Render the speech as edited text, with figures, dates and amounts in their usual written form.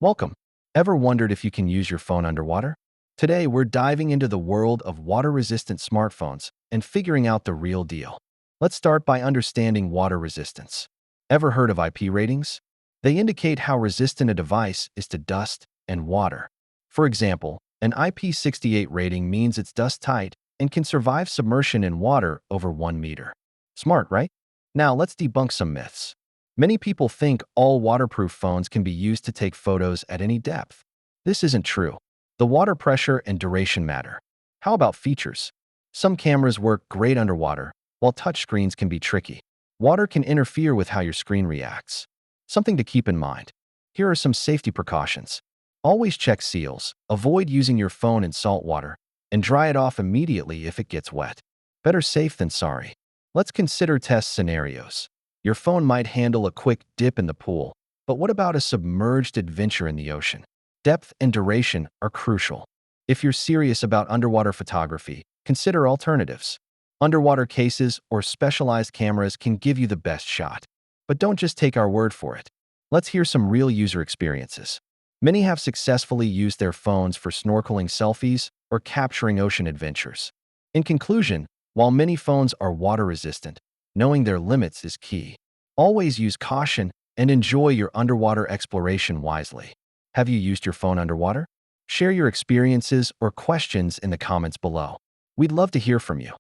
Welcome. Ever wondered if you can use your phone underwater? Today, we're diving into the world of water-resistant smartphones and figuring out the real deal. Let's start by understanding water resistance. Ever heard of IP ratings? They indicate how resistant a device is to dust and water. For example, an IP68 rating means it's dust-tight and can survive submersion in water over 1 meter. Smart, right? Now, let's debunk some myths. Many people think all waterproof phones can be used to take photos at any depth. This isn't true. The water pressure and duration matter. How about features? Some cameras work great underwater, while touchscreens can be tricky. Water can interfere with how your screen reacts. Something to keep in mind. Here are some safety precautions. Always check seals, avoid using your phone in salt water, and dry it off immediately if it gets wet. Better safe than sorry. Let's consider test scenarios. Your phone might handle a quick dip in the pool, but what about a submerged adventure in the ocean? Depth and duration are crucial. If you're serious about underwater photography, consider alternatives. Underwater cases or specialized cameras can give you the best shot. But don't just take our word for it. Let's hear some real user experiences. Many have successfully used their phones for snorkeling selfies or capturing ocean adventures. In conclusion, while many phones are water resistant, knowing their limits is key. Always use caution and enjoy your underwater exploration wisely. Have you used your phone underwater? Share your experiences or questions in the comments below. We'd love to hear from you.